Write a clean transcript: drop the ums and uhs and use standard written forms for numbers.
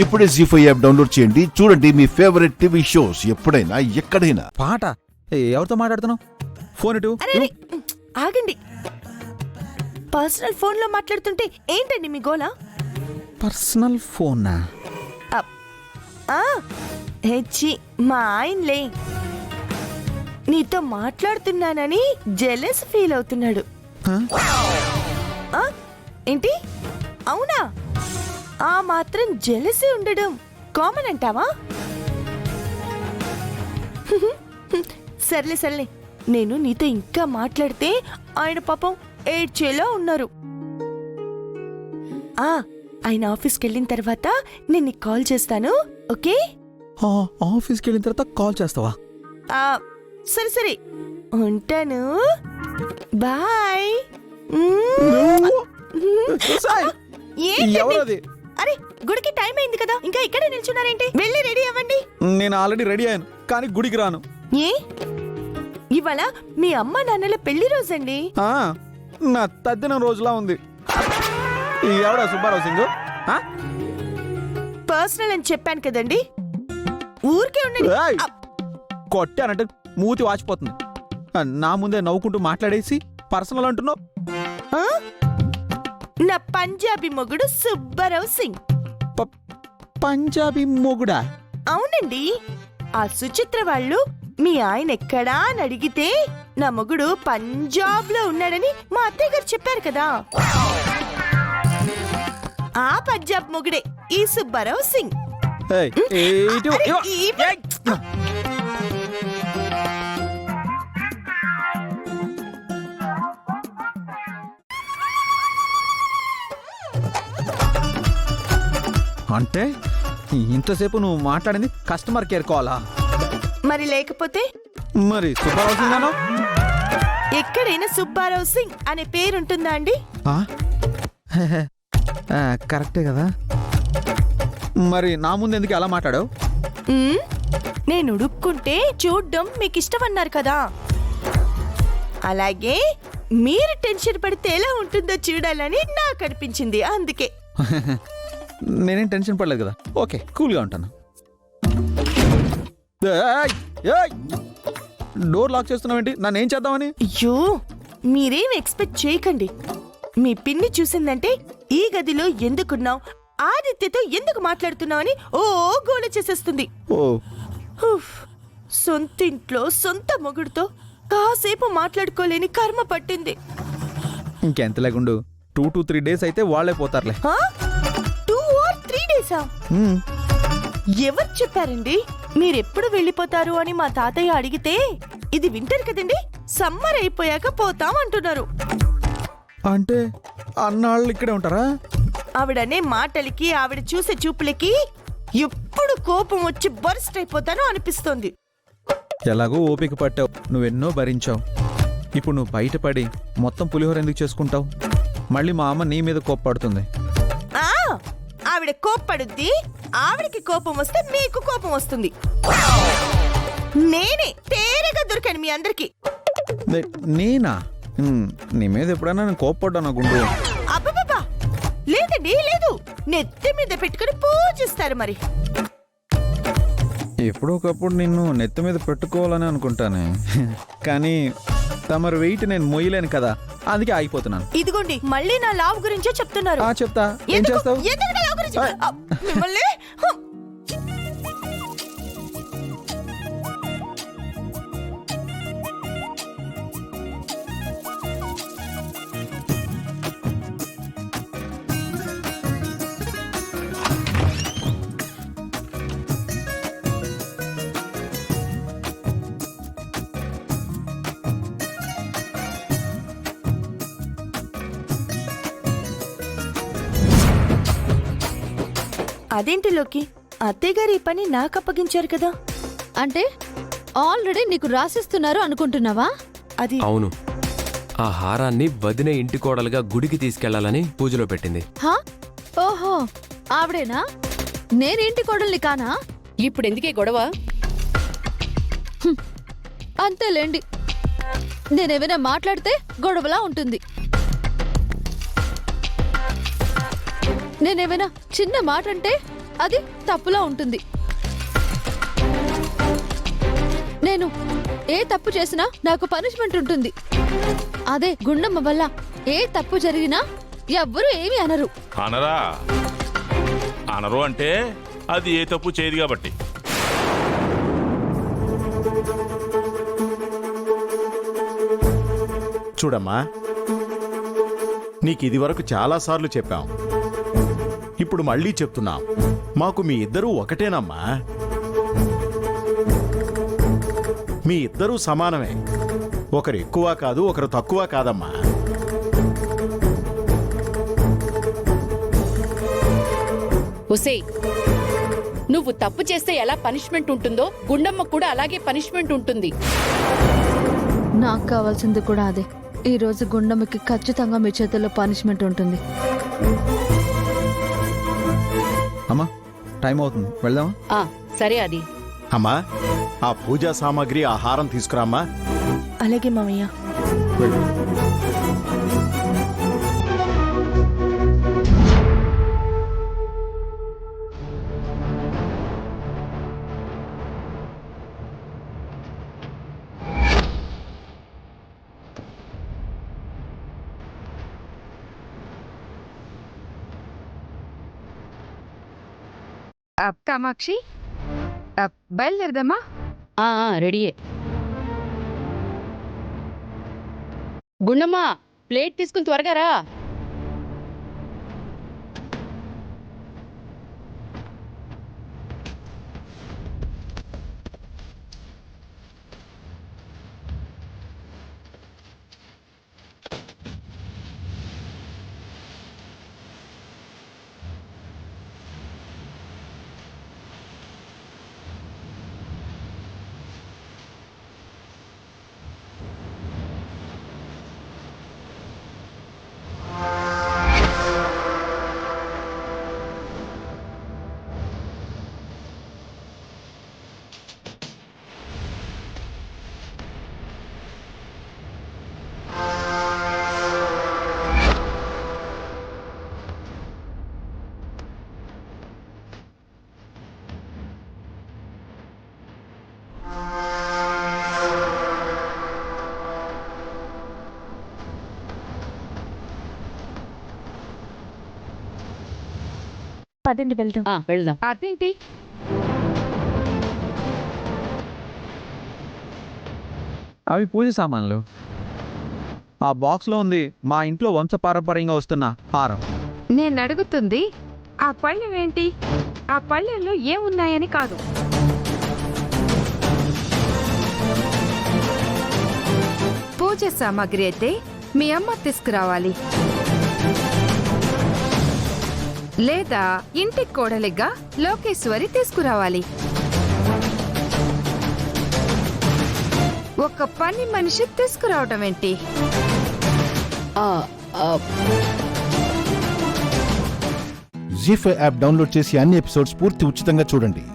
ఇప్పుడే జీ5 app download చేయండి. చూడండి మీ ఫేవరెట్ టీవీ షోస్ ఎప్పుడైనా ఎక్కడైనా. పాట ఎవరితో మాట్లాడుతున్నావు? ఫోన్ ఇటు. ఆగండి. పర్సనల్ ఫోన్ లో మాట్లాడుతుంటే ఏంటండి మీ గోలా? పర్సనల్ ఫోనా? హెచ్చి మా ఆయనలే. నీతో మాట్లాడుతున్నానని జెలస్ ఫీల్ అవుతున్నాడు. ఏంటి? అవునా? ఆ మాత్రం జెలసీ ఉండడం కామన్ అంటావా? సర్లే సర్లే, నేను నీతో ఇంకా మాట్లాడితే ఆయన పాపం ఏడ్చేలా ఉన్నారు. ఆయన ఆఫీస్కి వెళ్ళిన తర్వాత నేను నీకు కాల్ చేస్తాను, ఓకే? ఆఫీస్కి వెళ్ళిన తర్వాత కాల్ చేస్తావా? సరే సరే, ఉంటాను. బాయ్. అరే, గుడికి టైం అయింది కదా, ఇంకా ఇక్కడే నిల్చున్నారేంటి? వెళ్ళి రెడీ అవ్వండి. నేను ఆల్రెడీ రెడీ అయ్యాను, కానీ గుడికి రాను. ఏ? ఇవాళ మీ అమ్మ నాన్నల పెళ్లి రోజండి. నా తద్దిన రోజులా ఉంది. ఎవడా సుబ్బారావు సింగ్? పర్సనల్ అని చెప్పాను కదండి, ఊరికే ఉండండి. కొట్టానంటే మూతి వాచిపోతుంది. నా ముందే నవ్వుకుంటూ మాట్లాడేసి పర్సనల్ అంటున్నావు. నా పంజాబీ మొగుడు సుబ్బారావు సింగ్. పంజాబీ మొగుడా? అవునండి. ఆ సుచిత్ర వాళ్ళు మీ ఆయన ఎక్కడా అని అడిగితే నా మొగుడు పంజాబ్ లో ఉన్నాడని మా అత్తయ్య గారు చెప్పారు కదా. ఆ పంజాబ్ మొగుడే ఈ సుబ్బారావు సింగ్. అంటే ఇంతసేపు నువ్వు మాట్లాడింది కస్టమర్ కేర్ కాలా? మరి లేకపోతే మరి సుబ్బారావు సింగ్ అను. ఎక్కడైనా సుబ్బారావు సింగ్ అనే పేరుంటుందా అండి? కరెక్టే కదా. మరి నా ముందు ఎందుకు అలా మాట్లాడావు? నేను ఉడుక్కుంటే చూడ్డం మీకు ఇష్టమన్నారు కదా, అలాగే మీరు టెన్షన్ పడితే ఎలా ఉంటుందో చూడాలని నాకు అనిపించింది, అందుకే. నేనేం టెన్షన్ పడలేదు కదా, ఓకే, కూల్గా ఉంటాను. డోర్ లాక్ చేస్తున్నావేంటి? నన్ను ఏం చేద్దామని? అయ్యో, మీరేం ఎక్స్పెక్ట్ చేయకండి. మీ పిన్ని చూసిందంటే ఈ గదిలో ఎందుకున్నావు, ఆదిత్యతో ఎందుకు మాట్లాడుతున్నావని ఓ గోల చేసేస్తుంది. సొంత ఇంట్లో సొంత మొగుడుతో కాసేపు మాట్లాడుకోలేని కర్మ పట్టింది. ఇంకెంత లేకుండు 2 to 3 days అయితే వాళ్లే పోతారులే. 2 or 3 days? ఎవరు చెప్పారండి మీరెప్పుడు వెళ్ళిపోతారు అని? మా తాతయ్య అడిగితే ఇది వింటర్ కదండి, సమ్మర్ అయిపోయాక పోతాం అంటున్నారు. అంటే అన్నాళ్ళు ఇక్కడే ఉంటారా? ఆవిడనే మాటలకి, ఆవిడ చూసే చూపులకి ఎప్పుడు కోపం వచ్చి బర్స్ట్ అయిపోతానో అనిపిస్తోంది. ఎలాగో ఓపిక పట్టావు, నువ్వెన్నో భరించావు. ఇప్పుడు నువ్వు బయటపడి మొత్తం పులిహోర ఎందుకు చేసుకుంటావు? మళ్ళీ మా అమ్మ నీ మీద కోప్పడుతుంది. ఆవిడ కోప్పడుద్ది, ఆవిడకి కోపం వస్తే మీకు కోపం వస్తుంది. నేనే తేరగా దొరికాను మీ అందరికి. నేనా? నీ మీద ఎప్పుడైనా నేను కోప్పడ్డాను గుండు? అబ్బబ్బా, లేదండి, లేదు. నెత్తి మీద పెట్టుకుని పూజిస్తారు. మరి ఎప్పుడో ఒకప్పుడు నిన్ను నెత్తి మీద పెట్టుకోవాలని అనుకుంటానే, కానీ తమరు వెయిట్ నేను మొయ్యలేను కదా, అందుకే ఆగిపోతున్నాను. ఇదిగోండి, మళ్ళీ నా లావ్ గురించే చెప్తున్నారు. చెప్తా. ఏం చేస్తావు? మిమ్మల్ని అదేంటి లోకి, అత్తయ్య గారు ఈ పని నాకు అప్పగించారు కదా. అంటే ఆల్రెడీ నీకు రాసిస్తున్నారు అనుకుంటున్నావా? అది అవును. ఆ హారాన్ని వదిన ఇంటి కోడలుగా గుడికి తీసుకెళ్లాలని పూజలో పెట్టింది. ఓహో, ఆవిడేనా? నేనేంటి కోడల్ని కానా? ఇప్పుడెందుకే గొడవ? అంతేలేండి, నేనేమైనా మాట్లాడితే గొడవలా ఉంటుంది. నేనేమైనా చిన్న మాట అంటే అది తప్పులా ఉంటుంది. నేను ఏ తప్పు చేసినా నాకు పనిష్మెంట్ ఉంటుంది. అదే గుండమ్మ వల్ల ఏ తప్పు జరిగినా ఎవ్వరూ ఏమీ అనరు. అనరా? అనరు అంటే అది ఏ తప్పు చేయదు కాబట్టి. చూడమ్మా, నీకు ఇదివరకు చాలాసార్లు చెప్పాం, ఇప్పుడు మళ్ళీ చెప్తున్నాం, మాకు మీ ఇద్దరూ ఒకటేనమ్మా. మీ ఇద్దరూ సమానమే, ఒకరు ఎక్కువ కాదు, ఒకరు తక్కువ కాదమ్మా. ఒసే, నువ్వు తప్పు చేస్తే ఎలా పనిష్మెంట్ ఉంటుందో గుండమ్మ కూడా అలాగే పనిష్మెంట్ ఉంటుంది. నాకు కావాల్సింది కూడా అదే. ఈ రోజు గుండమ్మకి ఖచ్చితంగా మీ చేతుల్లో పనిష్మెంట్ ఉంటుంది. అమ్మా టైం అవుతుంది, వెళ్దామా? ఆ సరే అది. అమ్మా, ఆ పూజా సామాగ్రి, ఆహారం తీసుకురామ్మా. అలాగే మామయ్య. వెళ్ళు. కామాక్షి, బయలుదేరదామా? రెడీయే. గుండమ్మ, ప్లేట్ తీసుకుని త్వరగా రా. పదండి వెళ్దాం. వెళ్దాం. అదేంటి? అవి పూజ సామాన్లు. ఆ బాక్స్లో ఉంది మా ఇంట్లో వంశపారంపర్యంగా వస్తున్న హారం. నేను అడుగుతుంది ఆ పళ్ళెం ఏంటి? ఆ పళ్ళెంలో ఏమున్నాయని కాదు. పూజ సామాగ్రి అయితే మీ అమ్మ తీసుకురావాలి, లేదా ఇంటి కోడలిగా లోకేశ్వరి తీసుకురావాలి. ఒక పని మనిషి తీసుకురావడం ఏంటి? జీ5 యాప్ డౌన్లోడ్ చేసి అన్ని ఎపిసోడ్స్ పూర్తి ఉచితంగా చూడండి.